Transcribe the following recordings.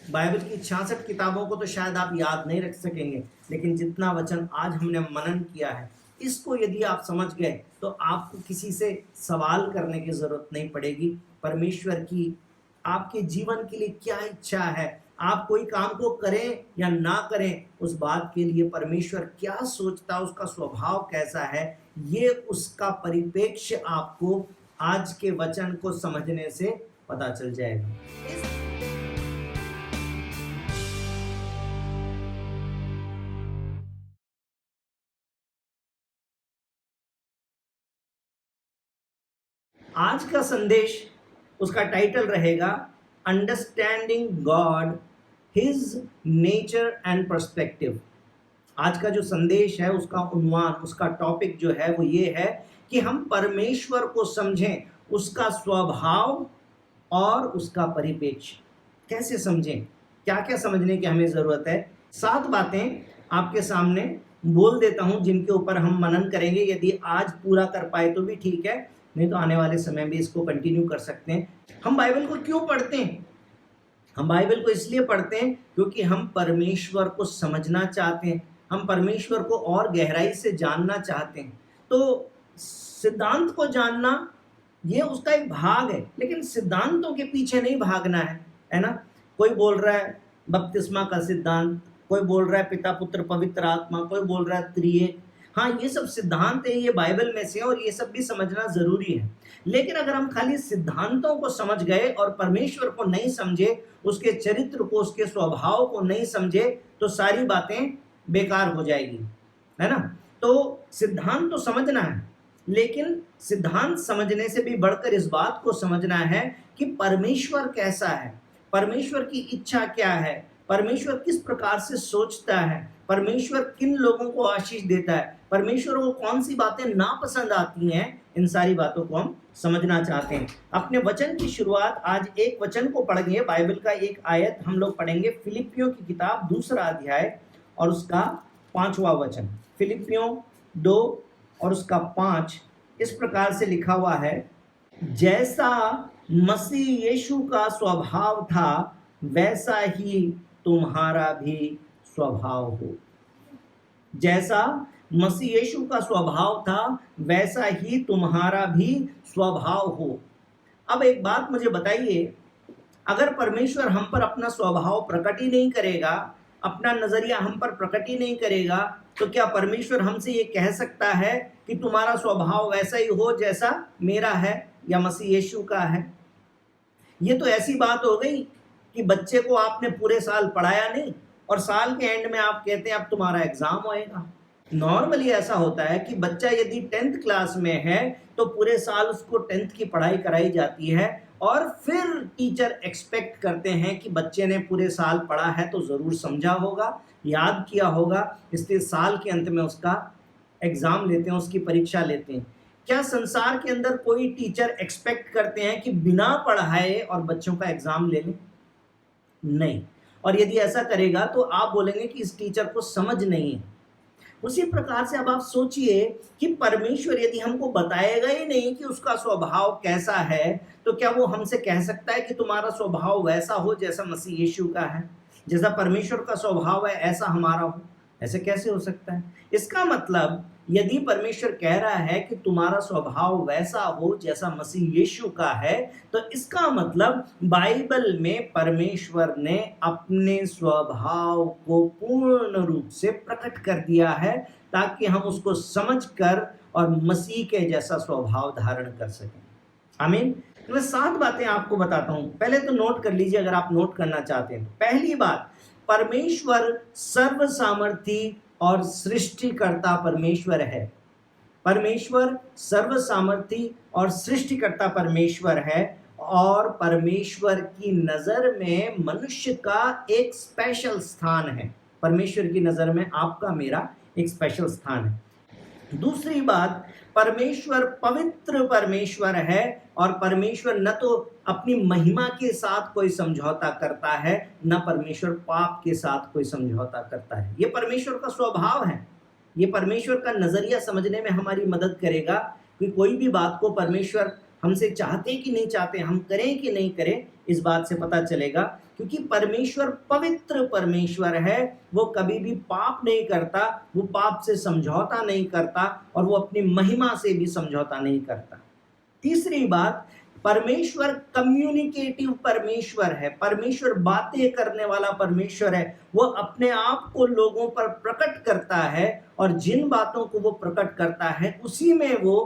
Bible की 66 किताबों को तो शायद आप याद नहीं रख सकेंगे, लेकिन जितना वचन आज हमने मनन किया है, इसको यदि आप समझ गए तो आपको किसी से सवाल करने की जरूरत नहीं पड़ेगी। परमेश्वर की आपके जीवन के लिए क्या इच्छा है, आप कोई काम को करें या ना करें, उस बात के लिए परमेश्वर क्या सोचता है, उसका स्वभाव कैसा है, ये उसका परिप्रेक्ष्य आपको आज के वचन को समझने से पता चल जाएगा। आज का संदेश, उसका टाइटल रहेगा understanding God, his nature and perspective. आज का जो संदेश है, उसका उन्वान, उसका टॉपिक जो है वो ये है कि हम परमेश्वर को समझें, उसका स्वभाव और उसका परिप्रेक्ष्य कैसे समझें, क्या क्या समझने की हमें ज़रूरत है। 7 बातें आपके सामने बोल देता हूं जिनके ऊपर हम मनन करेंगे। यदि आज पूरा कर पाए तो भी ठीक है, नहीं तो आने वाले समय में इसको कंटिन्यू कर सकते हैं। हम बाइबल को क्यों पढ़ते हैं? हम बाइबल को इसलिए पढ़ते हैं क्योंकि हम परमेश्वर को समझना चाहते हैं, हम परमेश्वर को और गहराई से जानना चाहते हैं। तो सिद्धांत को जानना ये उसका एक भाग है, लेकिन सिद्धांतों के पीछे नहीं भागना है ना। कोई बोल रहा है बपतिस्मा का सिद्धांत, कोई बोल रहा है पिता पुत्र पवित्र आत्मा, कोई बोल रहा है त्रिएक। हाँ, ये सब सिद्धांत है, ये बाइबल में से, और ये सब भी समझना जरूरी है। लेकिन अगर हम खाली सिद्धांतों को समझ गए और परमेश्वर को नहीं समझे, उसके चरित्र को, उसके स्वभाव को नहीं समझे, तो सारी बातें बेकार हो जाएगी, है ना। तो सिद्धांत तो समझना है, लेकिन सिद्धांत समझने से भी बढ़कर इस बात को समझना है कि परमेश्वर कैसा है, परमेश्वर की इच्छा क्या है, परमेश्वर किस प्रकार से सोचता है, परमेश्वर किन लोगों को आशीष देता है, परमेश्वर को कौन सी बातें नापसंद आती हैं। इन सारी बातों को हम समझना चाहते हैं। अपने वचन की शुरुआत आज एक वचन को पढ़ेंगे, बाइबल का एक आयत हम लोग पढ़ेंगे, फिलिपियों की किताब 2 अध्याय और उसका 5वां वचन। फिलिपियों 2 और उसका 5 इस प्रकार से लिखा हुआ है, जैसा मसीह यीशु का स्वभाव था वैसा ही तुम्हारा भी स्वभाव हो। जैसा मसीह यीशु का स्वभाव था वैसा ही तुम्हारा भी स्वभाव हो। अब एक बात मुझे बताइए, अगर परमेश्वर हम पर अपना स्वभाव प्रकट ही नहीं करेगा, अपना नजरिया हम पर प्रकट ही नहीं करेगा, तो क्या परमेश्वर हमसे ये कह सकता है कि तुम्हारा स्वभाव वैसा ही हो जैसा मेरा है या मसीह यीशु का है? ये तो ऐसी बात हो गई कि बच्चे को आपने पूरे साल पढ़ाया नहीं और साल के एंड में आप कहते हैं अब तुम्हारा एग्जाम होएगा। नॉर्मली ऐसा होता है कि बच्चा यदि 10th क्लास में है तो पूरे साल उसको 10th की पढ़ाई कराई जाती है, और फिर टीचर एक्सपेक्ट करते हैं कि बच्चे ने पूरे साल पढ़ा है तो ज़रूर समझा होगा, याद किया होगा, इसलिए साल के अंत में उसका एग्ज़ाम लेते हैं, उसकी परीक्षा लेते हैं। क्या संसार के अंदर कोई टीचर एक्सपेक्ट करते हैं कि बिना पढ़ाए और बच्चों का एग्ज़ाम ले लें? नहीं। और यदि ऐसा करेगा तो आप बोलेंगे कि इस टीचर को समझ नहीं है। उसी प्रकार से अब आप सोचिए कि परमेश्वर यदि हमको बताएगा ही नहीं कि उसका स्वभाव कैसा है, तो क्या वो हमसे कह सकता है कि तुम्हारा स्वभाव वैसा हो जैसा मसीह यीशु का है, जैसा परमेश्वर का स्वभाव है ऐसा हमारा हो? ऐसे कैसे हो सकता है? इसका मतलब यदि परमेश्वर कह रहा है कि तुम्हारा स्वभाव वैसा हो जैसा मसीह यीशु का है, तो इसका मतलब बाइबल में परमेश्वर ने अपने स्वभाव को पूर्ण रूप से प्रकट कर दिया है, ताकि हम उसको समझकर और मसीह के जैसा स्वभाव धारण कर सकें। आमीन। तो मैं 7 बातें आपको बताता हूं, पहले तो नोट कर लीजिए अगर आप नोट करना चाहते हैं। पहली बात, परमेश्वर सर्व सामर्थी और सृष्टिकर्ता परमेश्वर है। परमेश्वर सर्व सामर्थी और सृष्टिकर्ता परमेश्वर है, और परमेश्वर की नजर में मनुष्य का एक स्पेशल स्थान है। परमेश्वर की नजर में आपका मेरा एक स्पेशल स्थान है। दूसरी बात, परमेश्वर पवित्र परमेश्वर है, और परमेश्वर न तो अपनी महिमा के साथ कोई समझौता करता है, न परमेश्वर पाप के साथ कोई समझौता करता है। ये परमेश्वर का स्वभाव है। ये परमेश्वर का नजरिया समझने में हमारी मदद करेगा कि कोई भी बात को परमेश्वर हमसे चाहते कि नहीं चाहते, हम करें कि नहीं करें, इस बात से पता चलेगा क्योंकि परमेश्वर पवित्र परमेश्वर है, वो कभी भी पाप नहीं करता, वो पाप से समझौता नहीं करता और वो अपनी महिमा से भी समझौता नहीं करता। तीसरी बात, परमेश्वर कम्युनिकेटिव परमेश्वर है, परमेश्वर बातें करने वाला परमेश्वर है। वो अपने आप को लोगों पर प्रकट करता है और जिन बातों को वो प्रकट करता है उसी में वो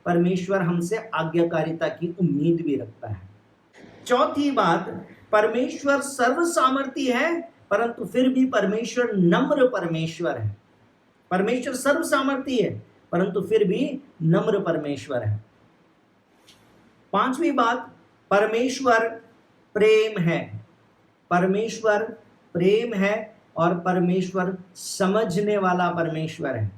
परमेश्वर हमसे आज्ञाकारिता की उम्मीद भी रखता है। चौथी बात, परमेश्वर सर्व सामर्थी है परंतु फिर भी परमेश्वर नम्र परमेश्वर है। परमेश्वर सर्व सामर्थी है परंतु फिर भी नम्र परमेश्वर है। पांचवी बात, परमेश्वर प्रेम है। परमेश्वर प्रेम है और परमेश्वर समझने वाला परमेश्वर है।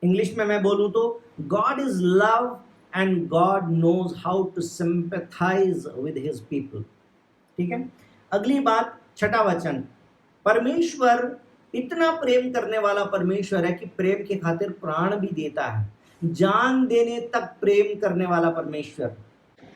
इंग्लिश में मैं बोलूं तो God is love and God knows how to sympathise with his people. ठीक है। अगली बात, छठा वचन, परमेश्वर इतना प्रेम करने वाला परमेश्वर है कि प्रेम के खातिर प्राण भी देता है, जान देने तक प्रेम करने वाला परमेश्वर।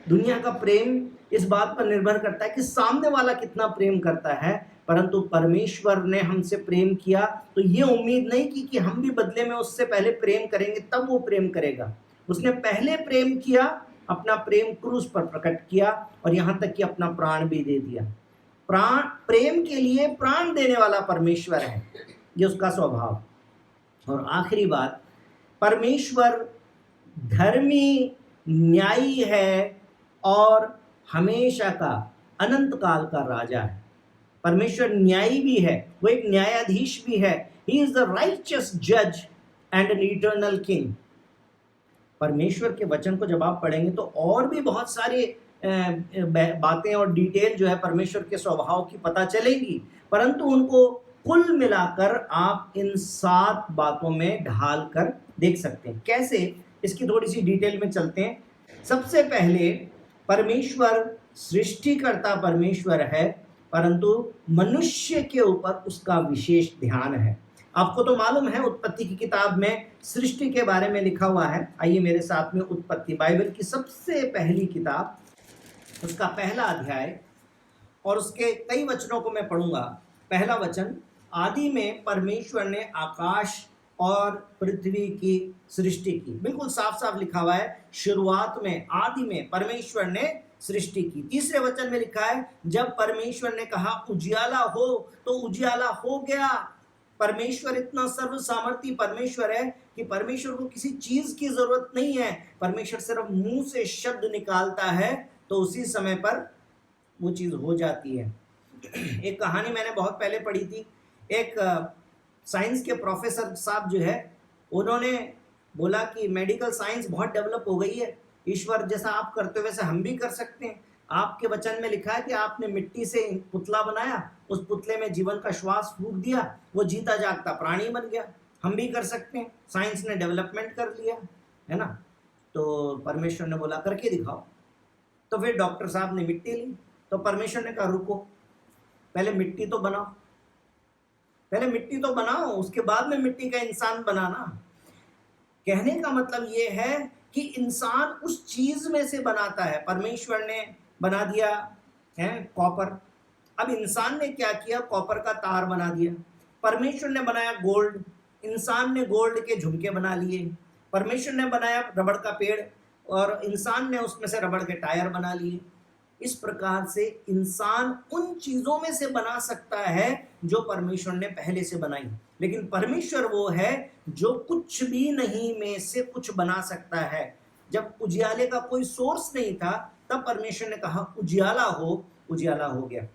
दुनिया का प्रेम इस बात पर निर्भर करता है कि सामने वाला कितना प्रेम करता है, परंतु परमेश्वर ने हमसे प्रेम किया तो ये उम्मीद नहीं की कि हम भी बदले में उससे पहले प्रेम करेंगे तब वो प्रेम करेगा। उसने पहले प्रेम किया, अपना प्रेम क्रूस पर प्रकट किया और यहाँ तक कि अपना प्राण भी दे दिया। प्राण, प्रेम के लिए प्राण देने वाला परमेश्वर है, ये उसका स्वभाव। और आखिरी बात, परमेश्वर धर्मी, न्यायी है और हमेशा का, अनंत काल का राजा है। परमेश्वर न्यायी भी है, वो एक न्यायाधीश भी है। ही इज द राइचियस जज एंड एन इटर्नल किंग। परमेश्वर के वचन को जब आप पढ़ेंगे तो और भी बहुत सारी बातें और डिटेल जो है परमेश्वर के स्वभाव की पता चलेंगी, परंतु उनको कुल मिलाकर आप इन 7 बातों में ढाल कर देख सकते हैं। कैसे, इसकी थोड़ी सी डिटेल में चलते हैं। सबसे पहले, परमेश्वर सृष्टिकर्ता परमेश्वर है परंतु मनुष्य के ऊपर उसका विशेष ध्यान है। आपको तो मालूम है, उत्पत्ति की किताब में सृष्टि के बारे में लिखा हुआ है। आइए मेरे साथ में उत्पत्ति, बाइबल की सबसे पहली किताब, उसका पहला अध्याय और उसके कई वचनों को मैं पढ़ूंगा। पहला वचन, आदि में परमेश्वर ने आकाश और पृथ्वी की सृष्टि की। बिल्कुल साफ साफ लिखा हुआ है, शुरुआत में, आदि में परमेश्वर ने सृष्टि की। तीसरे वचन में लिखा है, जब परमेश्वर ने कहा उजियाला हो तो उजियाला हो गया। परमेश्वर इतना सर्व सामर्थी परमेश्वर है कि परमेश्वर को किसी चीज की जरूरत नहीं है। परमेश्वर सिर्फ मुंह से शब्द निकालता है तो उसी समय पर वो चीज हो जाती है। एक कहानी मैंने बहुत पहले पढ़ी थी। एक साइंस के प्रोफेसर साहब जो है, उन्होंने बोला कि मेडिकल साइंस बहुत डेवलप हो गई है, ईश्वर जैसा आप करते हो वैसे हम भी कर सकते हैं। आपके वचन में लिखा है कि आपने मिट्टी से पुतला बनाया, उस पुतले में जीवन का श्वास फूंक दिया, वो जीता जागता प्राणी बन गया, हम भी कर सकते हैं। साइंस ने डेवलपमेंट कर लिया है ना। तो परमेश्वर ने बोला करके दिखाओ। तो फिर डॉक्टर साहब ने मिट्टी ली, तो परमेश्वर ने कहा रुको, पहले मिट्टी तो बनाओ, पहले मिट्टी तो बनाओ, उसके बाद में मिट्टी का इंसान बनाना। कहने का मतलब ये है कि इंसान उस चीज में से बनाता है। परमेश्वर ने बना दिया है कॉपर, अब इंसान ने क्या किया, कॉपर का तार बना दिया। परमेश्वर ने बनाया गोल्ड, इंसान ने गोल्ड के झुमके बना लिए। परमेश्वर ने बनाया रबड़ का पेड़ और इंसान ने उसमें से रबड़ के टायर बना लिए। इस प्रकार से इंसान उन चीजों में से बना सकता है जो परमेश्वर ने पहले से बनाई। लेकिन परमेश्वर वो है जो कुछ भी नहीं में से कुछ बना सकता है। जब उजियाले का कोई सोर्स नहीं था तब परमेश्वर ने कहा उजियाला हो, उजियाला हो गया।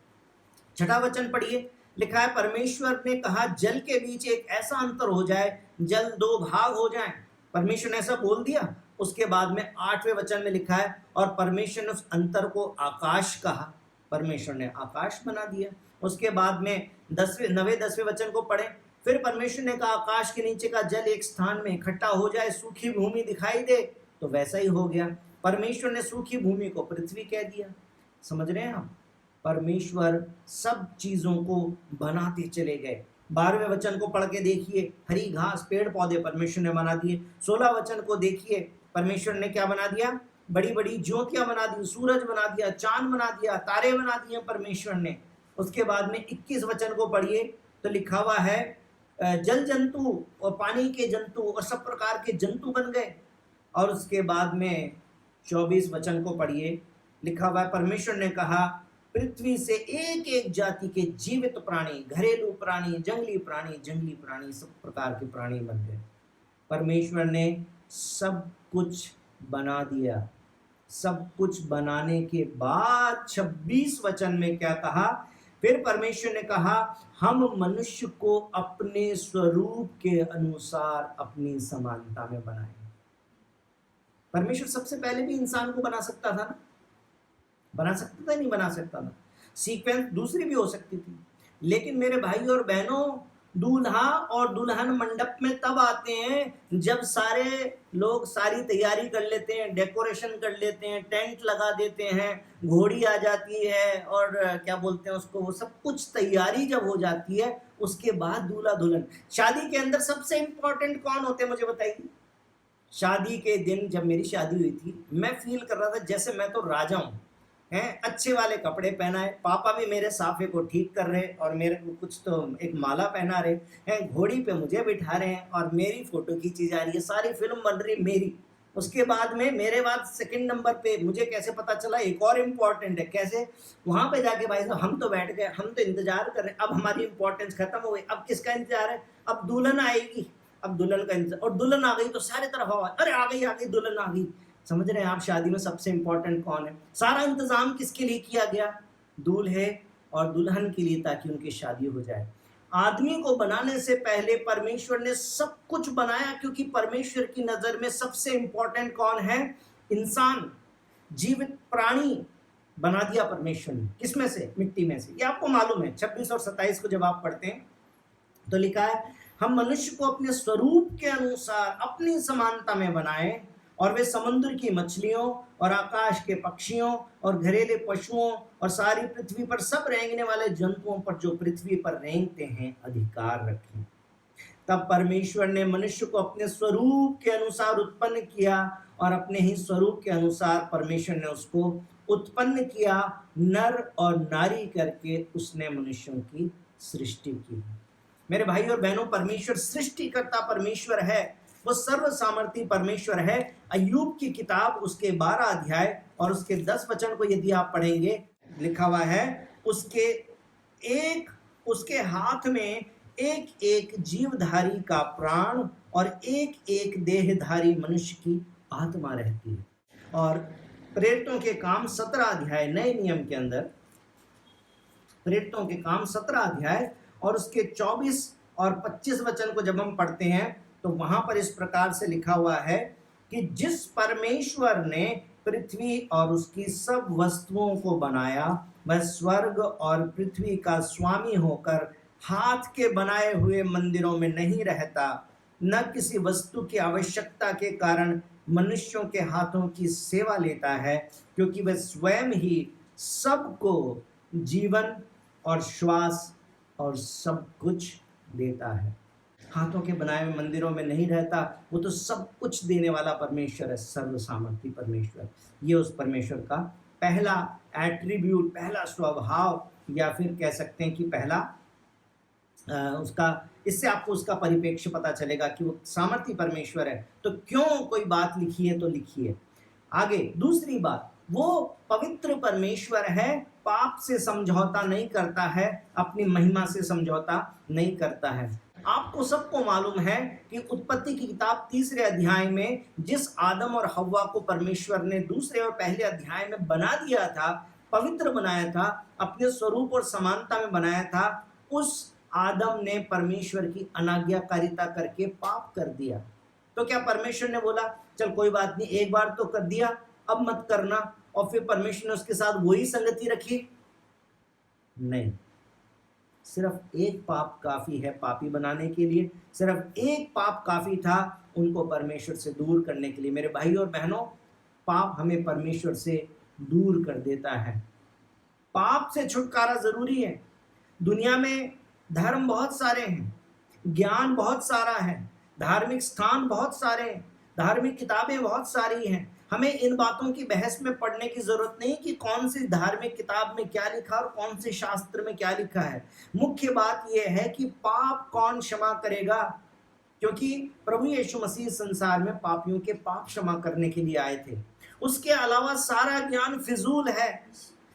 छठा वचन पढ़िए, लिखा है परमेश्वर ने कहा जल के बीच एक ऐसा अंतर हो जाए, जल 2 भाग हो जाएं। परमेश्वर ने ऐसा बोल दिया। उसके बाद में 8वें वचन में लिखा है और परमेश्वर ने उस अंतर को आकाश कहा, परमेश्वर ने आकाश बना दिया। उसके बाद में 9वें-10वें वचन को पढ़ें, फिर परमेश्वर ने कहा आकाश के नीचे का जल एक स्थान में इकट्ठा हो जाए, सूखी भूमि दिखाई दे, तो वैसा ही हो गया। परमेश्वर ने सूखी भूमि को पृथ्वी कह दिया। समझ रहे हैं आप, परमेश्वर सब चीजों को बनाते चले गए। 12वें वचन को पढ़ के देखिए, हरी घास पेड़ पौधे परमेश्वर ने बना दिए। 16 वचन को देखिए, परमेश्वर ने क्या बना दिया, बड़ी बड़ी ज्योतियां बना दी, सूरज बना दिया, चांद बना दिया, तारे बना दिए परमेश्वर ने। उसके बाद में 21 वचन को पढ़िए तो लिखा हुआ है जल जंतु और पानी के जंतु और सब प्रकार के जंतु बन गए। और उसके बाद में 24 वचन को पढ़िए, लिखा हुआ है परमेश्वर ने कहा पृथ्वी से एक एक जाति के जीवित प्राणी, घरेलू प्राणी, जंगली प्राणी, सब प्रकार के प्राणी बन गए। परमेश्वर ने सब कुछ बना दिया। सब कुछ बनाने के बाद 26 वचन में क्या कहा? फिर परमेश्वर ने कहा हम मनुष्य को अपने स्वरूप के अनुसार अपनी समानता में बनाएंगे। परमेश्वर सबसे पहले भी इंसान को बना सकता था ना? बना सकता था, नहीं बना सकता था? सीक्वेंस दूसरी भी हो सकती थी, लेकिन मेरे भाई और बहनों, दूल्हा और दुल्हन मंडप में तब आते हैं जब सारे लोग सारी तैयारी कर लेते हैं, डेकोरेशन कर लेते हैं, टेंट लगा देते हैं, घोड़ी आ जाती है और क्या बोलते हैं उसको, वो सब कुछ तैयारी जब हो जाती है उसके बाद दूल्हा दुल्हन। शादी के अंदर सबसे इंपॉर्टेंट कौन होते हैं मुझे बताइए? शादी के दिन जब मेरी शादी हुई थी, मैं फील कर रहा था जैसे मैं तो राजा हूँ। हैं, अच्छे वाले कपड़े पहनाए, पापा भी मेरे साफे को ठीक कर रहे और मेरे को कुछ तो एक माला पहना रहे हैं, घोड़ी पे मुझे बिठा रहे हैं और मेरी फोटो खींची जा रही है, सारी फिल्म बन रही मेरी। उसके बाद में मेरे बाद सेकंड नंबर पे मुझे कैसे पता चला, एक और इम्पोर्टेंट है, कैसे वहां पे जाके भाई साहब हम तो बैठ गए, हम तो इंतजार कर रहे हैं, अब हमारी इंपॉर्टेंस खत्म हो गई, अब किसका इंतजार है? अब दुल्हन आएगी, अब दुल्हन का इंतजार, और दुल्हन आ गई तो सारे तरफ आवाज, अरे आ गई दुल्हन आ गई। समझ रहे हैं आप? शादी में सबसे इंपॉर्टेंट कौन है? सारा इंतजाम किसके लिए किया गया? दूल्हे और दुल्हन के लिए, ताकि उनकी शादी हो जाए। आदमी को बनाने से पहले परमेश्वर ने सब कुछ बनाया, क्योंकि परमेश्वर की नजर में सबसे इंपॉर्टेंट कौन है? इंसान, जीवित प्राणी बना दिया परमेश्वर ने। किसमें से? मिट्टी में से। ये आपको मालूम है। 26 और 27 को जब आप पढ़ते हैं तो लिखा है हम मनुष्य को अपने स्वरूप के अनुसार अपनी समानता में बनाए, और वे समुद्र की मछलियों और आकाश के पक्षियों और घरेलू पशुओं और सारी पृथ्वी पर सब रेंगने वाले जंतुओं पर जो पृथ्वी पर रेंगते हैं अधिकार रखें। तब परमेश्वर ने मनुष्य को अपने स्वरूप के अनुसार उत्पन्न किया, और अपने ही स्वरूप के अनुसार परमेश्वर ने उसको उत्पन्न किया, नर और नारी करके उसने मनुष्यों की सृष्टि की। मेरे भाई और बहनों, परमेश्वर सृष्टिकर्ता परमेश्वर है, वो सर्व सामर्थी परमेश्वर है। अय्यूब की किताब उसके 12 अध्याय और उसके 10 वचन को यदि आप पढ़ेंगे, लिखा हुआ है उसके हाथ में एक एक जीवधारी का प्राण और एक एक देहधारी मनुष्य की आत्मा रहती है। और प्रेरितों के काम 17 अध्याय, नए नियम के अंदर प्रेरितों के काम 17 अध्याय और उसके 24 और 25 वचन को जब हम पढ़ते हैं तो वहां पर इस प्रकार से लिखा हुआ है कि जिस परमेश्वर ने पृथ्वी और उसकी सब वस्तुओं को बनाया, वह स्वर्ग और पृथ्वी का स्वामी होकर हाथ के बनाए हुए मंदिरों में नहीं रहता, न किसी वस्तु की आवश्यकता के कारण मनुष्यों के हाथों की सेवा लेता है, क्योंकि वह स्वयं ही सबको जीवन और श्वास और सब कुछ देता है। हाथों के बनाए हुए मंदिरों में नहीं रहता, वो तो सब कुछ देने वाला परमेश्वर है, सर्व सामर्थी परमेश्वर। ये उस परमेश्वर का पहला एट्रीब्यूट, पहला स्वभाव, या फिर कह सकते हैं कि पहला उसका, इससे आपको उसका परिप्रेक्ष्य पता चलेगा कि वो सामर्थी परमेश्वर है। तो क्यों कोई बात लिखी है तो लिखी है। आगे दूसरी बात, वो पवित्र परमेश्वर है, पाप से समझौता नहीं करता है, अपनी महिमा से समझौता नहीं करता है। आपको सबको मालूम है कि उत्पत्ति की किताब 3 अध्याय में जिस आदम और हव्वा को परमेश्वर ने 2 और पहले अध्याय में बना दिया था, पवित्र बनाया था, अपने स्वरूप और समानता में बनाया था, उस आदम ने परमेश्वर की अनाज्ञाकारिता करके पाप कर दिया। तो क्या परमेश्वर ने बोला चल कोई बात नहीं, एक बार तो कर दिया, अब मत करना, और फिर परमेश्वर ने उसके साथ वही संगति रखी? नहीं, सिर्फ एक पाप काफी है पापी बनाने के लिए, सिर्फ एक पाप काफी था उनको परमेश्वर से दूर करने के लिए। मेरे भाई और बहनों, पाप हमें परमेश्वर से दूर कर देता है। पाप से छुटकारा जरूरी है। दुनिया में धर्म बहुत सारे हैं, ज्ञान बहुत सारा है, धार्मिक स्थान बहुत सारे हैं, धार्मिक किताबें बहुत सारी हैं, हमें इन बातों की बहस में पढ़ने की जरूरत नहीं कि कौन सी धार्मिक किताब में क्या लिखा और कौन से शास्त्र में क्या लिखा है। मुख्य बात यह है कि पाप कौन क्षमा करेगा, क्योंकि प्रभु यीशु मसीह संसार में पापियों के पाप क्षमा करने के लिए आए थे। उसके अलावा सारा ज्ञान फिजूल है।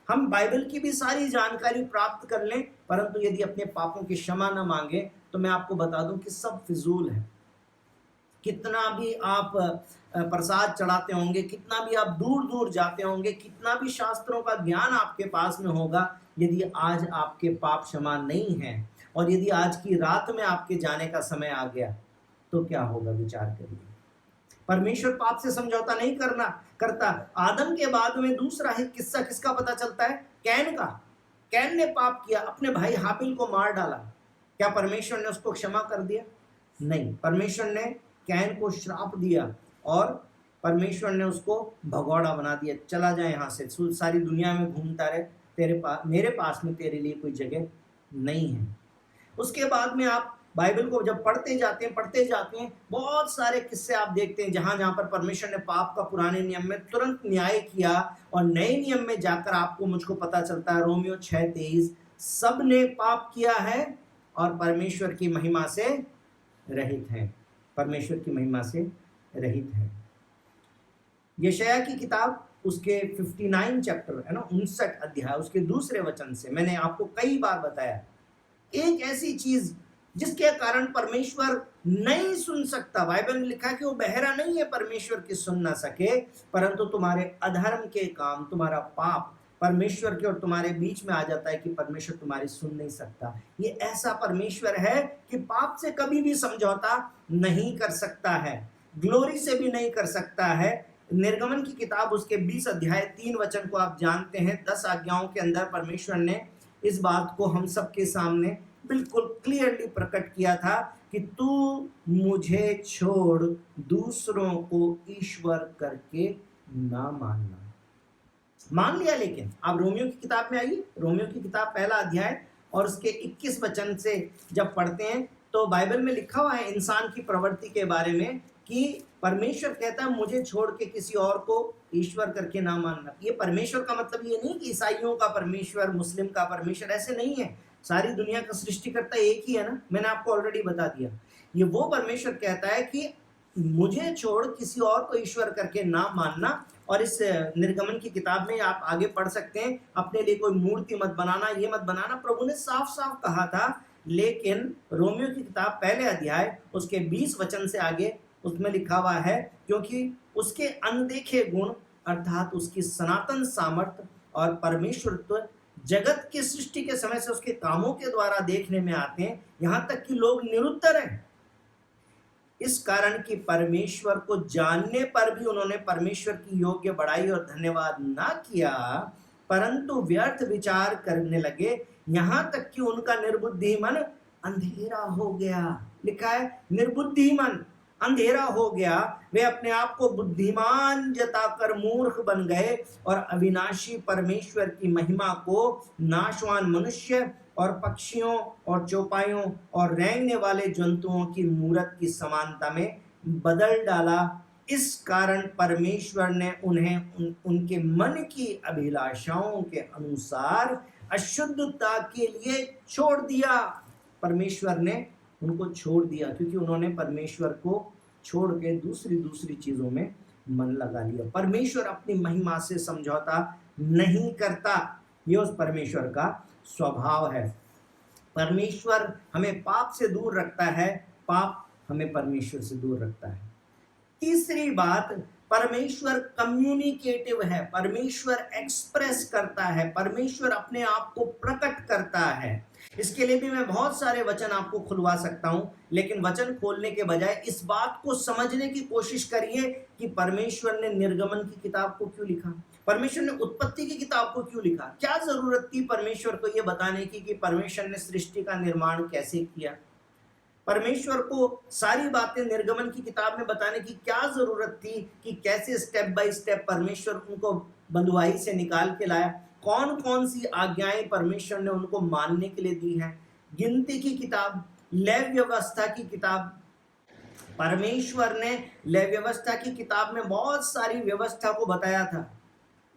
हम बाइबल की भी सारी जानकारी प्राप्त कर लें, परंतु यदि अपने पापों की क्षमा न मांगे तो मैं आपको बता दूं कि सब फिजूल है। कितना भी आप प्रसाद चढ़ाते होंगे, कितना भी आप दूर दूर जाते होंगे, कितना भी शास्त्रों का ज्ञान आपके पास में होगा, यदि आज आपके पाप क्षमा नहीं है और यदि आज की रात में आपके जाने का समय आ गया तो क्या होगा, विचार करिए। परमेश्वर पाप से समझौता नहीं करता। आदम के बाद में दूसरा ही किस्सा किसका पता चलता है? कैन का। कैन ने पाप किया, अपने भाई हाबिल को मार डाला। क्या परमेश्वर ने उसको क्षमा कर दिया? नहीं, परमेश्वर ने कैन को श्राप दिया और परमेश्वर ने उसको भगौड़ा बना दिया, चला जाए यहाँ से, सारी दुनिया में घूमता रहे, मेरे पास में तेरे लिए कोई जगह नहीं है। उसके बाद में आप बाइबल को जब पढ़ते जाते हैं बहुत सारे किस्से आप देखते हैं जहां पर परमेश्वर ने पाप का पुराने नियम में तुरंत न्याय किया और नए नियम में जाकर आपको मुझको पता चलता है रोमियो 6:23, सब ने पाप किया है और परमेश्वर की महिमा से रहित हैं। परमेश्वर की महिमा से रहित है। यशायाह की किताब उसके 59 चैप्टर है ना, 59 अध्याय, उसके दूसरे वचन से मैंने आपको कई बार बताया, एक ऐसी चीज जिसके कारण परमेश्वर नहीं सुन सकता। बाइबल में लिखा है कि वो बहरा नहीं है परमेश्वर की सुन ना सके, परंतु तुम्हारे अधर्म के काम, तुम्हारा पाप परमेश्वर के और तुम्हारे बीच में आ जाता है कि परमेश्वर तुम्हारी सुन नहीं सकता। ये ऐसा परमेश्वर है कि पाप से कभी भी समझौता नहीं कर सकता है, ग्लोरी से भी नहीं कर सकता है। निर्गमन की किताब उसके 20 अध्याय 3 वचन को आप जानते हैं। 10 आज्ञाओं के अंदर परमेश्वर ने इस बात को हम सबके सामने बिल्कुल क्लियरली प्रकट किया था कि तू मुझे छोड़ दूसरों को ईश्वर करके ना मानना। मान लिया, लेकिन आप रोमियो की किताब में आइए, रोमियो की किताब पहला अध्याय और उसके 21 वचन से जब पढ़ते हैं तो बाइबल में लिखा हुआ है इंसान की प्रवृत्ति के बारे में कि परमेश्वर कहता है मुझे छोड़ के किसी और को ईश्वर करके ना मानना। ये परमेश्वर का मतलब ये नहीं कि ईसाइयों का परमेश्वर, मुस्लिम का परमेश्वर, ऐसे नहीं है। सारी दुनिया का सृष्टिकर्ता एक ही है ना, मैंने आपको ऑलरेडी बता दिया। ये वो परमेश्वर कहता है कि मुझे छोड़ किसी और को ईश्वर करके ना मानना। और इस निर्गमन की किताब में आप आगे पढ़ सकते हैं, अपने लिए कोई मूर्ति मत बनाना, ये मत बनाना, प्रभु ने साफ साफ कहा था। लेकिन रोमियो की किताब पहले अध्याय उसके 20 वचन से आगे उसमें लिखा हुआ है, क्योंकि उसके अनदेखे गुण अर्थात उसकी सनातन सामर्थ्य और परमेश्वरत्व जगत की सृष्टि के समय से उसके कामों के द्वारा देखने में आते हैं, यहाँ तक कि लोग निरुत्तर हैं। इस कारण कि परमेश्वर को जानने पर भी उन्होंने परमेश्वर की योग्य बड़ाई और धन्यवाद ना किया, परंतु व्यर्थ विचार करने लगे, यहाँ तक कि उनका निर्बुद्धि मन अंधेरा हो गया। लिखा है निर्बुद्धि मन अंधेरा हो गया, वे अपने आप को बुद्धिमान जताकर मूर्ख बन गए और अविनाशी परमेश्वर की महिमा को नाशवान मनुष्य और पक्षियों और चौपाइयों और रेंगने वाले जंतुओं की मूरत की समानता में बदल डाला। इस कारण परमेश्वर ने उन्हें उनके मन की अभिलाषाओं के अनुसार अशुद्धता के लिए छोड़ दिया। परमेश्वर ने उनको छोड़ दिया क्योंकि उन्होंने परमेश्वर को छोड़ के दूसरी चीजों में मन लगा लिया। परमेश्वर अपनी महिमा से समझौता नहीं करता, ये उस परमेश्वर का स्वभाव है। परमेश्वर हमें पाप से दूर रखता है, पाप हमें परमेश्वर से दूर रखता है। तीसरी बात, परमेश्वर कम्युनिकेटिव है, परमेश्वर एक्सप्रेस करता है, परमेश्वर अपने आप को प्रकट करता है। इसके लिए भी मैं बहुत सारे वचन आपको खुलवा सकता हूं, लेकिन वचन खोलने के बजाय इस बात को समझने की कोशिश करिए कि परमेश्वर ने निर्गमन की किताब को क्यों लिखा, परमेश्वर ने उत्पत्ति की किताब को क्यों लिखा। क्या जरूरत थी परमेश्वर को यह बताने की कि परमेश्वर ने सृष्टि का निर्माण कैसे किया। परमेश्वर को सारी बातें निर्गमन की किताब में बताने की क्या जरूरत थी कि कैसे स्टेप बाय स्टेप परमेश्वर उनको बंधुआई से निकाल के लाया, कौन कौन सी आज्ञाएं परमेश्वर ने उनको मानने के लिए दी हैं। गिनती की किताब, लेव व्यवस्था की किताब, परमेश्वर ने ले व्यवस्था की किताब में बहुत सारी व्यवस्था को बताया था।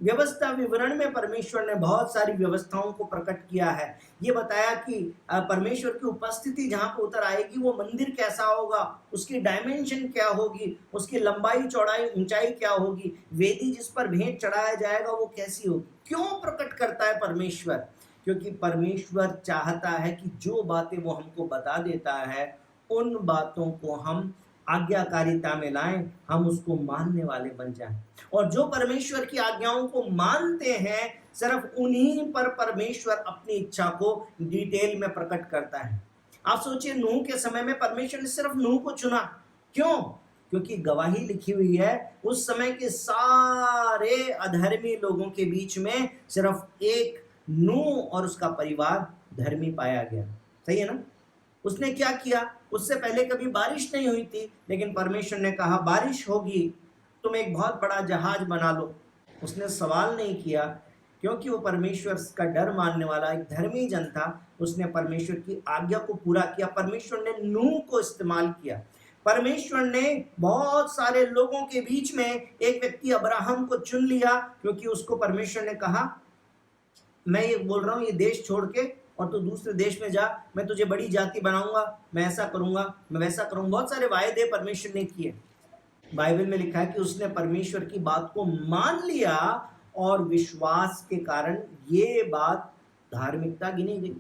व्यवस्था विवरण में परमेश्वर ने बहुत सारी व्यवस्थाओं को प्रकट किया है। ये बताया कि परमेश्वर की उपस्थिति जहाँ पर उतर आएगी वो मंदिर कैसा होगा, उसकी डायमेंशन क्या होगी, उसकी लंबाई चौड़ाई ऊंचाई क्या होगी, वेदी जिस पर भेंट चढ़ाया जाएगा वो कैसी होगी। क्यों प्रकट करता है परमेश्वर? क्योंकि परमेश्वर चाहता है कि जो बातें वो हमको बता देता है उन बातों को हम आज्ञाकारिता में लाएं, हम उसको मानने वाले बन जाएं। और जो परमेश्वर की आज्ञाओं को मानते हैं सिर्फ उन्हीं पर परमेश्वर अपनी इच्छा को डिटेल में प्रकट करता है। आप सोचिए, नूह के समय में परमेश्वर ने सिर्फ नूह को चुना। क्यों? क्योंकि गवाही लिखी हुई है उस समय के सारे अधर्मी लोगों के बीच में सिर्फ एक नूह और उसका परिवार धर्मी पाया गया। सही है ना? उसने क्या किया? उससे पहले कभी बारिश नहीं हुई थी, लेकिन परमेश्वर ने कहा बारिश होगी, तुम एक बहुत बड़ा जहाज बना लो। उसने सवाल नहीं किया, क्योंकि वो परमेश्वर का डर मानने वाला एक धर्मी जन था। उसने परमेश्वर की आज्ञा को पूरा किया। परमेश्वर ने नूह को इस्तेमाल किया। परमेश्वर ने बहुत सारे लोगों के बीच में एक व्यक्ति अब्राहम को चुन लिया, क्योंकि उसको परमेश्वर ने कहा मैं ये बोल रहा हूँ, ये देश छोड़ के और तू दूसरे देश में जा, मैं तुझे बड़ी जाति बनाऊंगा, मैं ऐसा करूंगा, मैं वैसा करूंगा। बहुत सारे वायदे परमेश्वर ने किए। बाइबल में लिखा है कि उसने परमेश्वर की बात को मान लिया और विश्वास के कारण ये बात धार्मिकता गिनी गई।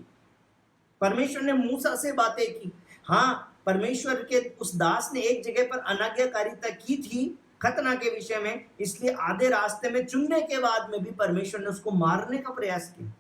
परमेश्वर ने मूसा से बातें की। हाँ, परमेश्वर के उस दास ने एक जगह पर अनाज्ञाकारिता की थी खतना के विषय में, इसलिए आधे रास्ते में चुनने के बाद में भी परमेश्वर ने उसको मारने का प्रयास किया।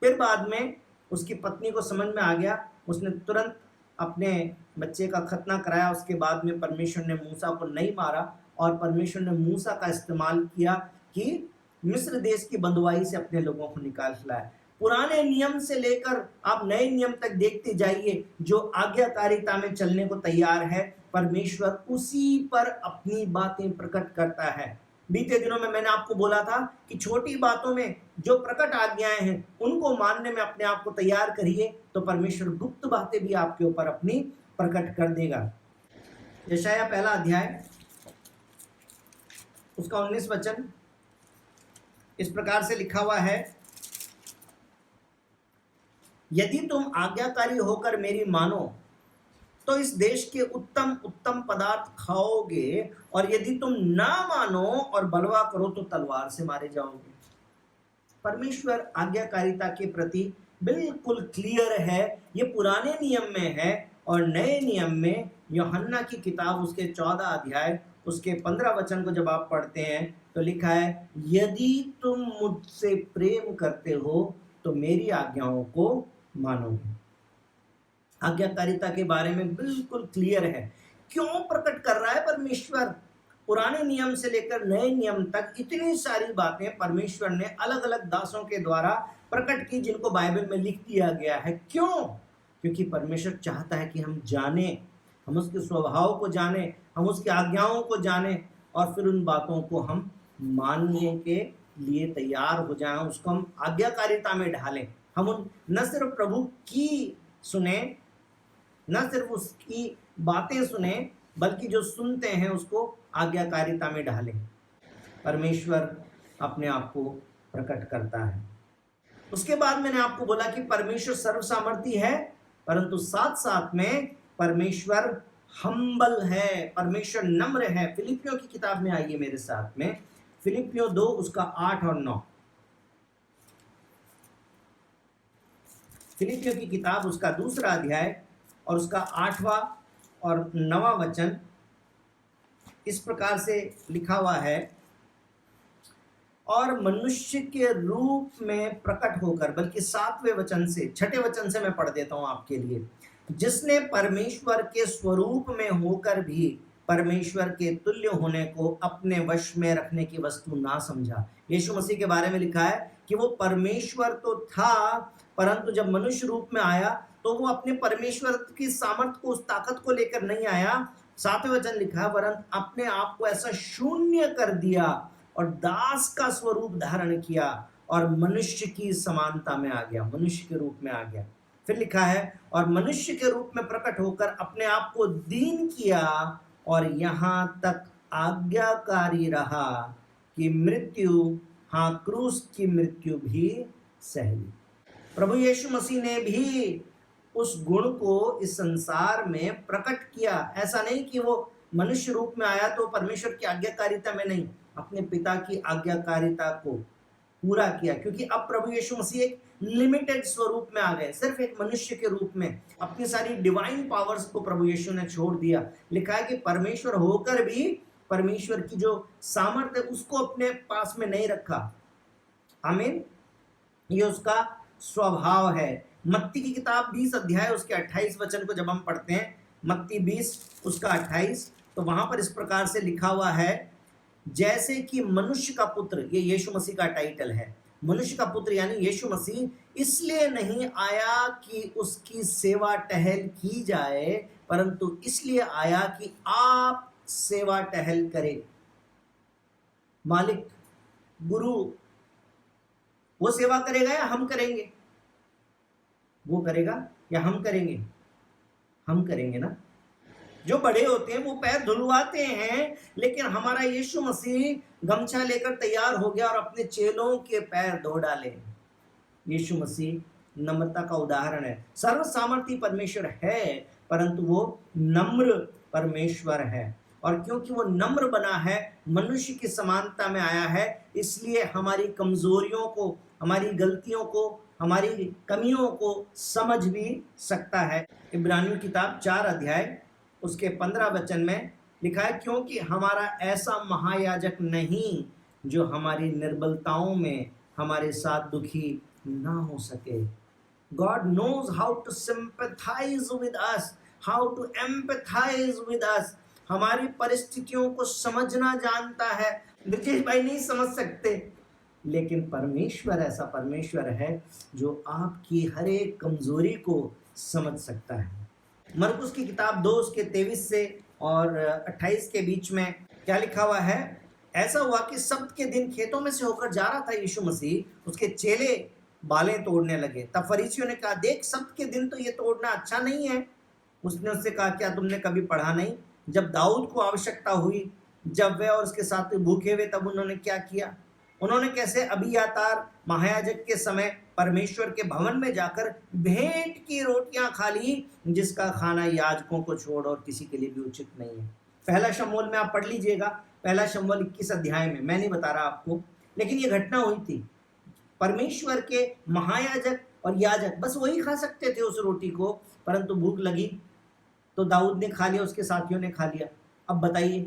फिर बाद में उसकी पत्नी को समझ में आ गया, उसने तुरंत अपने बच्चे का खतना कराया। उसके बाद में परमेश्वर ने मूसा को नहीं मारा और परमेश्वर ने मूसा का इस्तेमाल किया कि मिस्र देश की बंधुआई से अपने लोगों को निकाल लाया। पुराने नियम से लेकर आप नए नियम तक देखते जाइए, जो आज्ञाकारिता में चलने को तैयार है परमेश्वर उसी पर अपनी बातें प्रकट करता है। बीते दिनों में मैंने आपको बोला था कि छोटी बातों में जो प्रकट आज्ञाएं हैं उनको मानने में अपने आप को तैयार करिए, तो परमेश्वर गुप्त बातें भी आपके ऊपर अपनी प्रकट कर देगा। यशाया पहला अध्याय उसका 19 वचन इस प्रकार से लिखा हुआ है, यदि तुम आज्ञाकारी होकर मेरी मानो तो इस देश के उत्तम उत्तम पदार्थ खाओगे, और यदि तुम ना मानो और बलवा करो तो तलवार से मारे जाओगे। परमेश्वर आज्ञाकारिता के प्रति बिल्कुल क्लियर है। ये पुराने नियम में है और नए नियम में यूहन्ना की किताब उसके 14 अध्याय उसके 15 वचन को जब आप पढ़ते हैं तो लिखा है, यदि तुम मुझसे प्रेम करते हो तो मेरी आज्ञाओं को मानोगे। आज्ञाकारिता के बारे में बिल्कुल क्लियर है। क्यों प्रकट कर रहा है परमेश्वर? पुराने नियम से लेकर नए नियम तक इतनी सारी बातें परमेश्वर ने अलग अलग दासों के द्वारा प्रकट की, जिनको बाइबल में लिख दिया गया है। क्यों? क्योंकि परमेश्वर चाहता है कि हम जाने, हम उसके स्वभाव को जाने, हम उसकी आज्ञाओं को जाने और फिर उन बातों को हम मानने के लिए तैयार हो जाएं, उसको हम आज्ञाकारिता में ढालें। हम उन न सिर्फ प्रभु की सुने, न सिर्फ उसकी बातें सुने, बल्कि जो सुनते हैं उसको आज्ञाकारिता में ढालें। परमेश्वर अपने आप को प्रकट करता है। उसके बाद मैंने आपको बोला कि परमेश्वर सर्वसामर्थी है, परंतु साथ साथ में परमेश्वर हम्बल है, परमेश्वर नम्र है। फिलिपियों की किताब में आइए मेरे साथ में, फिलिपियों 2 उसका 8 और 9। फिलिपियों की किताब उसका 2 अध्याय और उसका 8वां और 9वां वचन इस प्रकार से लिखा हुआ है, और मनुष्य के रूप में प्रकट होकर, बल्कि 7वें वचन से 6ठे वचन से मैं पढ़ देता हूं आपके लिए, जिसने परमेश्वर के स्वरूप में होकर भी परमेश्वर के तुल्य होने को अपने वश में रखने की वस्तु ना समझा। यीशु मसीह के बारे में लिखा है कि वो परमेश्वर तो था, परंतु जब मनुष्य रूप में आया तो वो अपने परमेश्वर की सामर्थ को, उस ताकत को लेकर नहीं आया। 7वें वचन लिखा, वरन अपने आप को ऐसा शून्य कर दिया और दास का स्वरूप धारण किया और मनुष्य की समानता में आ गया, मनुष्य के रूप में आ गया। फिर लिखा है, और मनुष्य के रूप में प्रकट होकर अपने आप को दीन किया और यहाँ तक आज्ञाकारी रहा कि मृत्यु, हाँ क्रूस की मृत्यु भी सह ली। प्रभु यीशु मसीह ने भी उस गुण को इस संसार में प्रकट किया। ऐसा नहीं कि वो मनुष्य रूप में आया तो परमेश्वर की आज्ञाकारिता में नहीं, अपने पिता की आज्ञाकारिता को पूरा किया, क्योंकि अब प्रभु यीशु मसीह एक लिमिटेड स्वरूप में आ गए, सिर्फ एक मनुष्य के रूप में। अपनी सारी डिवाइन पावर्स को प्रभु यीशु ने छोड़ दिया। लिखा है कि परमेश्वर होकर भी परमेश्वर की जो सामर्थ्य उसको अपने पास में नहीं रखा। आमीन। ये उसका स्वभाव है। मत्ती की किताब 20 अध्याय उसके 28 वचन को जब हम पढ़ते हैं, मत्ती 20 उसका 28, तो वहां पर इस प्रकार से लिखा हुआ है, जैसे कि मनुष्य का पुत्र, ये यीशु मसीह का टाइटल है, मनुष्य का पुत्र यानी यीशु मसीह इसलिए नहीं आया कि उसकी सेवा टहल की जाए, परंतु इसलिए आया कि आप सेवा टहल करें। मालिक, गुरु, वो सेवा करेगा या हम करेंगे? वो करेगा या हम करेंगे? हम करेंगे ना। जो बड़े होते हैं वो पैर धुलवाते हैं, लेकिन हमारा यीशु मसीह गमछा लेकर तैयार हो गया और अपने चेलों के पैर धो डाले। यीशु मसीह नम्रता का उदाहरण है। सर्व सामर्थी परमेश्वर है, परंतु वो नम्र परमेश्वर है। और क्योंकि वो नम्र बना है, मनुष्य की समानता में आया है, इसलिए हमारी कमजोरियों को, हमारी गलतियों को, हमारी कमियों को समझ भी सकता है। इब्रानियों किताब 4 अध्याय उसके 15 वचन में लिखा है, क्योंकि हमारा ऐसा महायाजक नहीं जो हमारी निर्बलताओं में हमारे साथ दुखी ना हो सके। God knows how to sympathize with us, how to empathize with us. हमारी परिस्थितियों को समझना जानता है। ब्रिजेश भाई नहीं समझ सकते, लेकिन परमेश्वर ऐसा परमेश्वर है जो आपकी हर एक कमजोरी को समझ सकता है। मरकुस की किताब 2 उसके 23 से और 28 के बीच में क्या लिखा हुआ है? ऐसा हुआ कि सब्त के दिन खेतों में से होकर जा रहा था यीशु मसीह, उसके चेले बालें तोड़ने लगे। तब फरीसियों ने कहा, देख सब्त के दिन तो ये तोड़ना अच्छा नहीं है। उसने उससे कहा, क्या तुमने कभी पढ़ा नहीं, जब दाऊद को आवश्यकता हुई, जब वे और उसके साथ भूखे हुए, तब उन्होंने क्या किया? उन्होंने कैसे अबियातार महायाजक के समय परमेश्वर के भवन में जाकर भेंट की रोटियां खा ली, जिसका खाना याजकों को छोड़ और किसी के लिए भी उचित नहीं है। पहला शमूएल में आप पढ़ लीजिएगा, पहला शमूएल 21 अध्याय में। मैं नहीं बता रहा आपको, लेकिन ये घटना हुई थी। परमेश्वर के महायाजक और याजक बस वही खा सकते थे उस रोटी को, परंतु भूख लगी तो दाऊद ने खा लिया, उसके साथियों ने खा लिया। अब बताइए,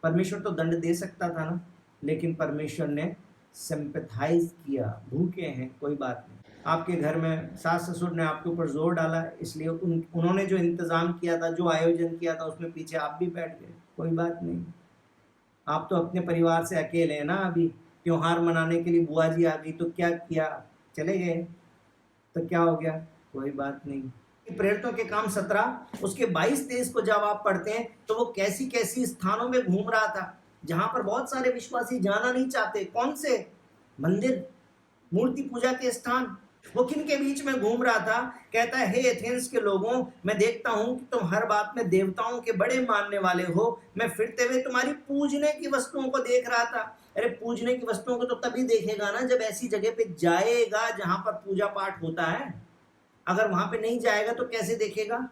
परमेश्वर तो दंड दे सकता था ना, लेकिन परमेश्वर ने सिंपैथाइज किया। भूखे हैं, कोई बात नहीं। आपके घर में सास ससुर ने आपके ऊपर जोर डाला, इसलिए उन्होंने जो इंतजाम किया था, जो आयोजन किया था, उसमें पीछे आप भी बैठ गए, कोई बात नहीं। आप तो अपने परिवार से अकेले हैं ना। अभी त्योहार मनाने के लिए बुआ जी आ गई तो क्या किया, चले गए, तो क्या हो गया, कोई बात नहीं। प्रेरितों के काम 17 उसके 22-23 को जब आप पढ़ते हैं तो वो कैसी कैसी स्थानों में घूम रहा था जहां पर बहुत सारे विश्वासी जाना नहीं चाहते। कौन से? मंदिर, मूर्ति पूजा के स्थान। वो किन के बीच में घूम रहा था? कहता है, हे एथेंस के लोगों, मैं देखता हूं कि तुम हर बात में देवताओं के बड़े मानने वाले हो। मैं फिरते हुए तुम्हारी पूजने की वस्तुओं को देख रहा था। अरे पूजने की वस्तुओं को तो तभी देखेगा ना जब ऐसी जगह पे जाएगा जहां पर पूजा पाठ होता है। अगर वहां पे नहीं जाएगा तो कैसे देखेगा?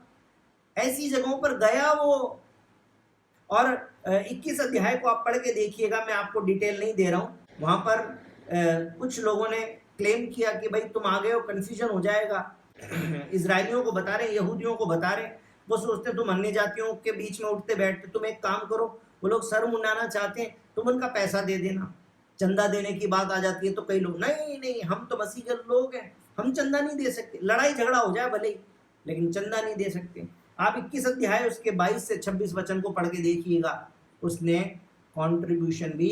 ऐसी जगहों पर गया वो। और 21 अध्याय को आप पढ़ के देखिएगा, मैं आपको डिटेल नहीं दे रहा हूं। वहां पर कुछ लोगों ने क्लेम किया कि भाई तुम आ गए हो, कंफ्यूजन हो जाएगा। इजरायलियों को बता रहे, यहूदियों को बता रहे, वो सोचते तुम अन्य जातियों के बीच में उठते बैठते। तुम एक काम करो, वो लोग सर मुंडाना चाहते हैं, तुम उनका पैसा दे देना। चंदा देने की बात आ जाती है तो कई लोग, नहीं नहीं, हम तो मसीह के लोग हैं, हम चंदा नहीं दे सकते। लड़ाई झगड़ा हो जाए भले ही, लेकिन चंदा नहीं दे सकते। आप 21 अध्याय उसके 22 से 26 वचन को पढ़ के देखिएगा, उसने कंट्रीब्यूशन भी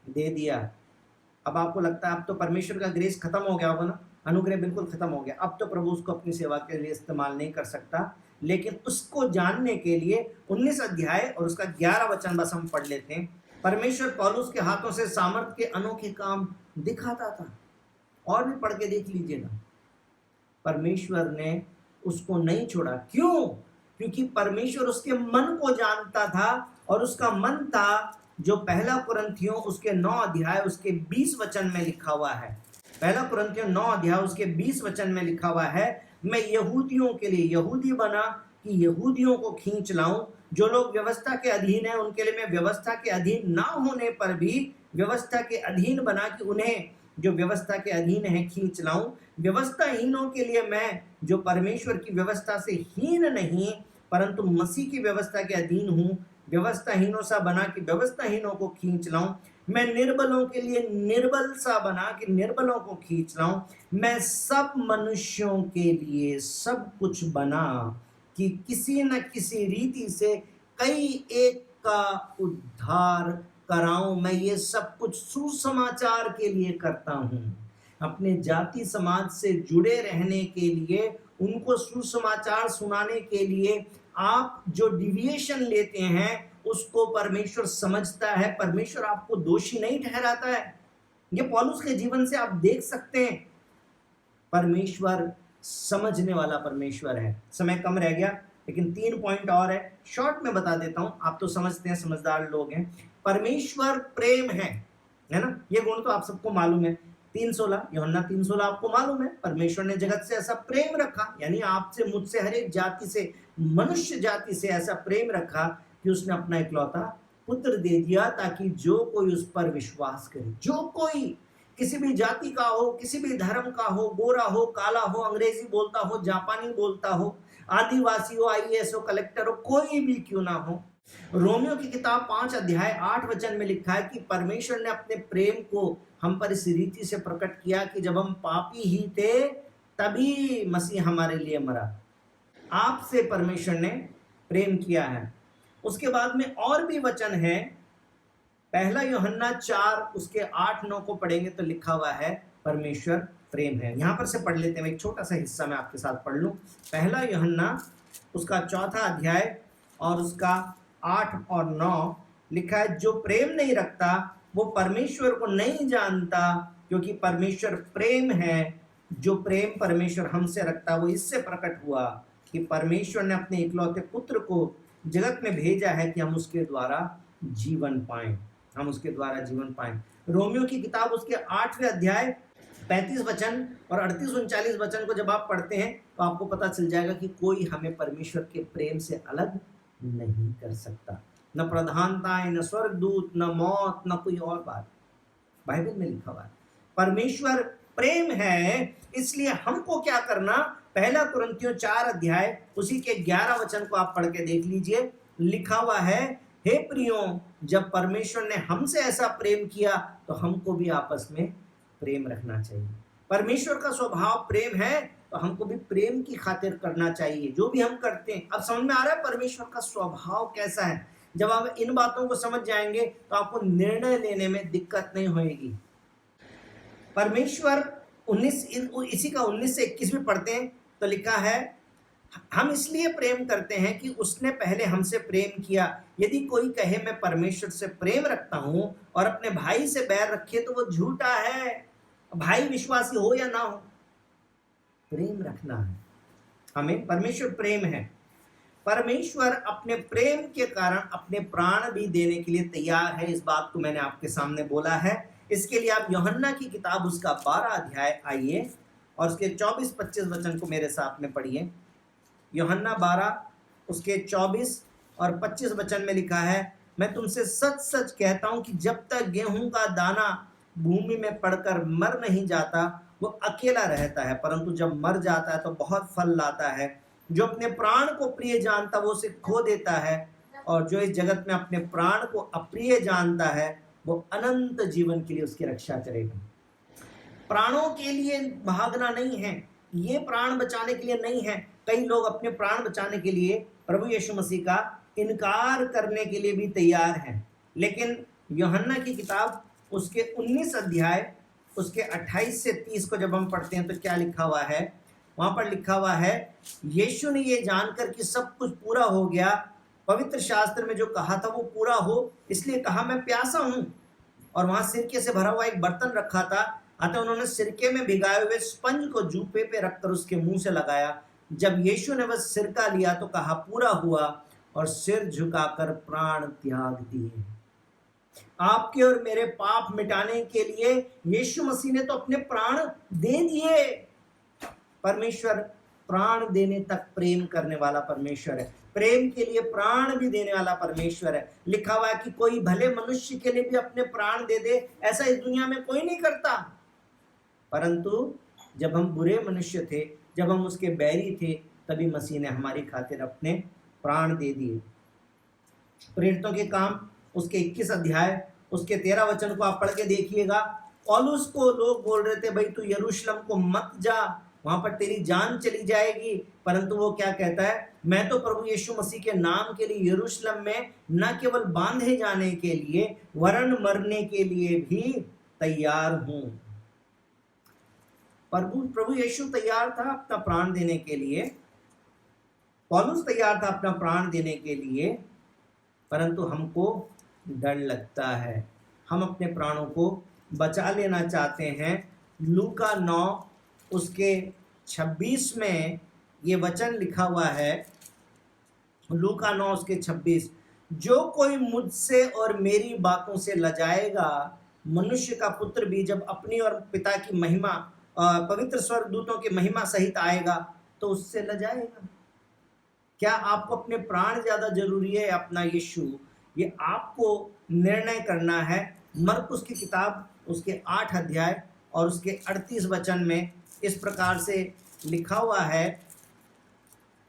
दे दिया। अब आपको लगता है अब तो परमेश्वर का ग्रेस खत्म हो गया होगा ना, अनुग्रह बिल्कुल खत्म हो गया, अब तो प्रभु उसको अपनी सेवा के लिए इस्तेमाल नहीं कर सकता। लेकिन उसको जानने के लिए 19 अध्याय और उसका 11 वचन बस हम पढ़ लेते हैं। परमेश्वर पौलुस के हाथों से सामर्थ के अनोखे काम दिखाता था, और भी पढ़ के देख लीजिएगा। परमेश्वर ने उसको नहीं छोड़ा। क्यों? क्योंकि परमेश्वर उसके मन को जानता था, और उसका मन था जो पहला कुरिन्थियों उसके 9 अध्याय उसके 20 वचन में लिखा हुआ है। पहला कुरिन्थियों 9 अध्याय उसके 20 वचन में लिखा हुआ है, मैं यहूदियों के लिए यहूदी बना कि यहूदियों को खींच लाऊं, जो लोग व्यवस्था के अधीन हैं उनके लिए मैं व्यवस्था के अधीन ना होने पर भी व्यवस्था के अधीन बना कि उन्हें जो व्यवस्था के अधीन है खींच लाऊं। व्यवस्थाहीनों के लिए मैं जो परमेश्वर की व्यवस्था से हीन नहीं परंतु मसीह की व्यवस्था के अधीन हूं, व्यवस्थाहीनों सा बना कि व्यवस्थाहीनों को खींच लाऊं। मैं निर्बलों के लिए निर्बल सा बना कि निर्बलों को खींच लाऊं। मैं सब मनुष्यों के लिए सब कुछ बना कि किसी न किसी रीति से कई एक का उद्धार कराऊं। मैं ये सब कुछ सुसमाचार के लिए करता हूं, अपने जाति समाज से जुड़े रहने के लिए, उनको सुसमाचार सुनाने के लिए। आप जो डिविएशन लेते हैं उसको परमेश्वर समझता है, परमेश्वर आपको दोषी नहीं ठहराता है। ये पौलुस के जीवन से आप देख सकते हैं, परमेश्वर समझने वाला परमेश्वर है। समय कम रह गया लेकिन 3 पॉइंट और है, शॉर्ट में बता देता हूं, आप तो समझते हैं, समझदार लोग हैं। परमेश्वर प्रेम है ना, ये गुण तो आप सबको मालूम है। 3:16 यूहन्ना 3:16 आपको मालूम है, परमेश्वर ने जगत से ऐसा प्रेम रखा, यानी आपसे मुझसे हर एक जाति से, मनुष्य जाति से ऐसा प्रेम रखा कि उसने अपना इकलौता पुत्र दे दिया ताकि जो कोई उस पर विश्वास करे, जो कोई किसी भी जाति का हो, किसी भी धर्म का हो, गोरा हो, काला हो, अंग्रेजी बोलता हो, जापानी बोलता हो, आदिवासी हो, आईएएस हो, कलेक्टर हो, कोई भी क्यों ना हो। रोमियो की किताब 5 अध्याय 8 वचन में लिखा है कि परमेश्वर ने अपने प्रेम को हम पर इस रीति से प्रकट किया कि जब हम पापी ही थे तभी मसीह हमारे लिए मरा। आपसे परमेश्वर ने प्रेम किया है। उसके बाद में और भी वचन है, पहला यूहन्ना 4 उसके 8-9 को पढ़ेंगे तो लिखा हुआ है परमेश्वर प्रेम है। यहां पर से पढ़ लेते हैं, एक छोटा सा हिस्सा मैं आपके साथ पढ़ लूं। पहला यूहन्ना उसका 4 अध्याय और उसका 8 और 9 लिखा है, जो प्रेम नहीं रखता वो परमेश्वर को नहीं जानता, क्योंकि परमेश्वर प्रेम है। जो प्रेम परमेश्वर हमसे रखता वो इससे प्रकट हुआ कि परमेश्वर ने अपने इकलौते पुत्र को जगत में भेजा है कि हम उसके द्वारा जीवन पाएं, हम उसके द्वारा जीवन पाएं। रोमियो की किताब उसके 8वें अध्याय 35 वचन और 38-39 वचन को जब आप पढ़ते हैं तो आपको पता चल जाएगा कि कोई हमें परमेश्वर के प्रेम से अलग नहीं कर सकता, न प्रधानताएं, न स्वर्गदूत, न मौत, न कोई और बात। बाइबल में लिखा हुआ है परमेश्वर प्रेम है, इसलिए हमको क्या करना। पहला कुरिन्थियों 4 अध्याय उसी के 11 वचन को आप पढ़ के देख लीजिए, लिखा हुआ है, हे प्रियों, जब परमेश्वर ने हमसे ऐसा प्रेम किया तो हमको भी आपस में प्रेम रखना चाहिए। परमेश्वर का स्वभाव प्रेम है तो हमको भी प्रेम की खातिर करना चाहिए जो भी हम करते हैं। अब समझ में आ रहा है परमेश्वर का स्वभाव कैसा है। जब आप इन बातों को समझ जाएंगे तो आपको निर्णय लेने में दिक्कत नहीं होगी। परमेश्वर 19 इसी का 19 से 21 में पढ़ते हैं तो लिखा है, हम इसलिए प्रेम करते हैं कि उसने पहले हमसे प्रेम किया। यदि कोई कहे मैं परमेश्वर से प्रेम रखता हूं और अपने भाई से बैर रखे तो वो झूठा है। भाई विश्वासी हो या ना हो, प्रेम रखना है हमें। परमेश्वर प्रेम है। परमेश्वर अपने प्रेम के कारण अपने प्राण भी देने के लिए तैयार है। इस बात को मैंने आपके सामने बोला है। इसके लिए आप यूहन्ना की किताब उसका 12 अध्याय आइए और उसके 24-25 वचन को मेरे साथ में पढ़िए। यूहन्ना 12 उसके 24 और 25 वचन में लिखा है, मैं तुमसे सच सच कहता हूं कि जब तक गेहूं का दाना भूमि में पड़कर मर नहीं जाता वो अकेला रहता है, परंतु जब मर जाता है तो बहुत फल लाता है। जो अपने प्राण को प्रिय जानता वो उसे खो देता है, और जो इस जगत में अपने प्राण को अप्रिय जानता है वो अनंत जीवन के लिए उसकी रक्षा करेगा। प्राणों के लिए भागना नहीं है, ये प्राण बचाने के लिए नहीं है। कई लोग अपने प्राण बचाने के लिए प्रभु यीशु मसीह का इनकार करने के लिए भी तैयार हैं। लेकिन यूहन्ना की किताब उसके 19 अध्याय उसके 28 से 30 को जब हम पढ़ते हैं तो क्या लिखा हुआ है, वहां पर लिखा हुआ है, यीशु ने ये जानकर कि सब कुछ पूरा हो गया, पवित्र शास्त्र में जो कहा था वो पूरा हो, इसलिए कहा मैं प्यासा हूं। और वहां सिरके से भरा हुआ एक बर्तन रखा था, अतः उन्होंने सिरके में भिगाए हुए स्पंज को जूफे पे रखकर उसके मुंह से लगाया। जब यीशु ने बस सिरका लिया तो कहा पूरा हुआ, और सिर झुकाकर प्राण त्याग दिए। आपके और मेरे पाप मिटाने के लिए यीशु मसीह ने तो अपने प्राण दे दिए। परमेश्वर प्राण देने तक प्रेम करने वाला परमेश्वर है, प्रेम के लिए प्राण भी देने वाला परमेश्वर है। लिखा हुआ है कि कोई भले मनुष्य के लिए भी अपने प्राण दे दे, ऐसा इस दुनिया में कोई नहीं करता। परंतु जब हम बुरे मनुष्य थे, जब हम उसके बैरी थे, तभी मसीह ने हमारी खातिर अपने प्राण दे दिए। प्रेरितों के काम उसके 21 अध्याय उसके 13 वचन को आप पढ़ के देखिएगा। पौलुस को लोग बोल रहे थे, भाई तू यरूशलेम को मत जा, वहां पर तेरी जान चली जाएगी। परंतु वो क्या कहता है, मैं तो प्रभु यीशु मसीह के नाम के लिए यरूशलेम में न केवल बांधे जाने के लिए वरन मरने के लिए भी तैयार हूं। प्रभु यीशु तैयार था अपना प्राण देने के लिए, पौलुस तैयार था अपना प्राण देने के लिए, परंतु हमको डर लगता है, हम अपने प्राणों को बचा लेना चाहते हैं। लूका 9 उसके 26 में ये वचन लिखा हुआ है, लूका 9 उसके 26, जो कोई मुझसे और मेरी बातों से लजाएगा, मनुष्य का पुत्र भी जब अपनी और पिता की महिमा पवित्र स्वर्गदूतों की महिमा सहित आएगा तो उससे लजाएगा। क्या आपको अपने प्राण ज्यादा जरूरी है अपना यीशु? ये आपको निर्णय करना है। मरकुस की किताब उसके 8 अध्याय और उसके 38 वचन में इस प्रकार से लिखा हुआ है।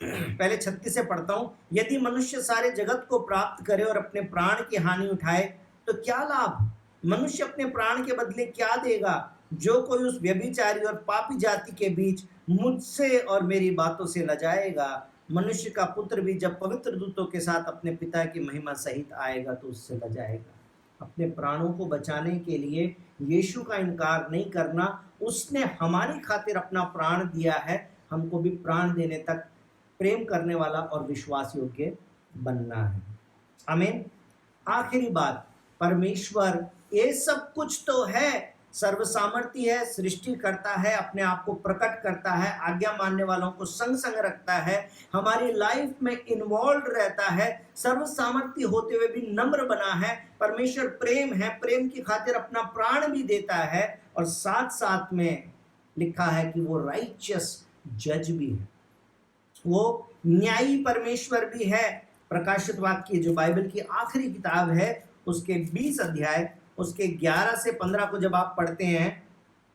पहले 36 से पढ़ता हूं। यदि मनुष्य सारे जगत को प्राप्त करे और अपने प्राण की हानि उठाए तो क्या लाभ? मनुष्य अपने प्राण के बदले क्या देगा? जो कोई उस व्यभिचारी और पापी जाति के बीच मुझसे और मेरी बातों से लजाएगा, मनुष्य का पुत्र भी जब पवित्र दूतों के साथ अपने पिता की महिमा सहित आएगा तो उससे लजाएगा। अपने प्राणों को बचाने के लिए यीशु का इनकार नहीं करना। उसने हमारी खातिर अपना प्राण दिया है, हमको भी प्राण देने तक प्रेम करने वाला और विश्वास योग्य बनना है। आमीन। आखिरी बात, परमेश्वर ये सब कुछ तो है, सर्वसामर्थी है, सृष्टि करता है, अपने आप को प्रकट करता है, आज्ञा मानने वालों को संग संग रखता है, हमारी लाइफ में इन्वॉल्व रहता है, सर्वसामर्थी होते हुए भी नम्र बना है। परमेश्वर प्रेम है, प्रेम की खातिर अपना प्राण भी देता है, और साथ साथ में लिखा है कि वो राइचियस जज भी है, वो न्यायी परमेश्वर भी है। प्रकाशित वाक्य जो बाइबल की आखिरी किताब है उसके 20 अध्याय उसके 11 से 15 को जब आप पढ़ते हैं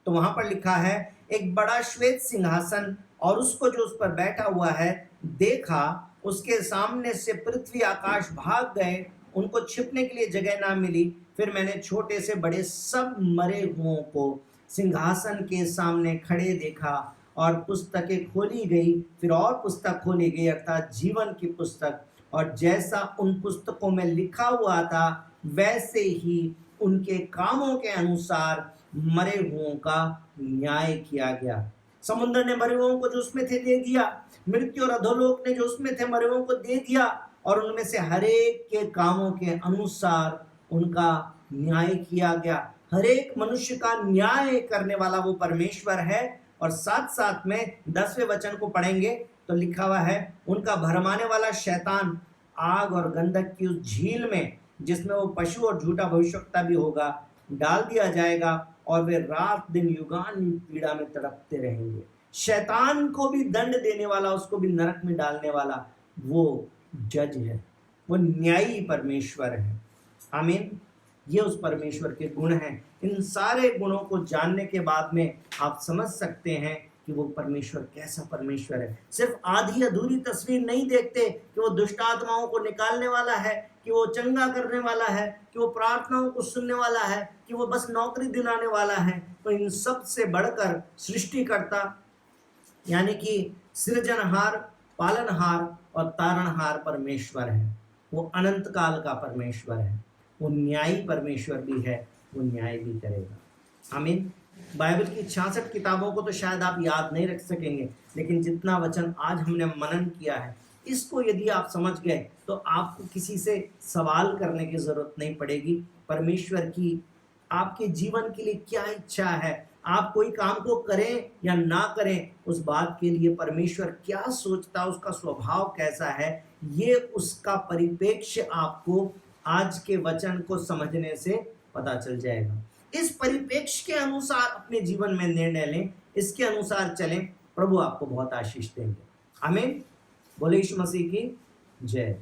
तो वहां पर लिखा है, एक बड़ा श्वेत सिंहासन और उसको जो उस पर बैठा हुआ है देखा, उसके सामने से पृथ्वी आकाश भाग गए, उनको छिपने के लिए जगह ना मिली। फिर मैंने छोटे से बड़े सब मरे हुओं को सिंहासन के सामने खड़े देखा, और पुस्तकें खोली गई। फिर और पुस्तक खोली गई, अर्थात जीवन की पुस्तक, और जैसा उन पुस्तकों में लिखा हुआ था वैसे ही उनके कामों के अनुसार मरे हुओं का न्याय किया गया। समुद्र ने मरे हुओं को जो उसमें थे दे दिया, मृत्यु और अधोलोक ने जो उसमें थे मरे हुओं को दे दिया, और उनमें से हरेक के कामों के अनुसार उनका न्याय किया गया। हरेक मनुष्य का न्याय करने वाला वो परमेश्वर है। और साथ साथ में 10वें वचन को पढ़ेंगे तो लिखा हुआ है, उनका भरमाने वाला शैतान आग और गंधक की उस झील में, जिसमें वो पशु और झूठा भविष्यवक्ता भी होगा, डाल दिया जाएगा, और वे रात दिन युगान पीड़ा में तड़पते रहेंगे। शैतान को भी दंड देने वाला, उसको भी नरक में डालने वाला वो जज है, वो न्यायी परमेश्वर है। आमीन। ये उस परमेश्वर के गुण हैं। इन सारे गुणों को जानने के बाद में आप समझ सकते हैं कि वो परमेश्वर कैसा परमेश्वर है। सिर्फ आधी अधूरी तस्वीर नहीं देखते कि वो दुष्ट आत्माओं को निकालने वाला है, कि वो चंगा करने वाला है, कि वो प्रार्थनाओं को सुनने वाला है, कि वो बस नौकरी दिलाने वाला है। तो इन सब से बढ़कर सृष्टिकर्ता यानी कि सृजनहार, पालनहार और तारणहार परमेश्वर है। वो अनंत काल का परमेश्वर है, वो न्यायी परमेश्वर भी है, वो न्याय भी करेगा। आमीन। बाइबल की 66 किताबों को तो शायद आप याद नहीं रख सकेंगे, लेकिन जितना वचन आज हमने मनन किया है, इसको यदि आप समझ गए तो आपको किसी से सवाल करने की जरूरत नहीं पड़ेगी। परमेश्वर की आपके जीवन के लिए क्या इच्छा है, आप कोई काम को करें या ना करें, उस बात के लिए परमेश्वर क्या सोचता है, उसका स्वभाव कैसा है, ये उसका परिप्रेक्ष्य आपको आज के वचन को समझने से पता चल जाएगा। इस परिप्रेक्ष्य के अनुसार अपने जीवन में निर्णय लें, इसके अनुसार चलें, प्रभु आपको बहुत आशीष देंगे। आमीन। बोले यीशु मसीह की जय।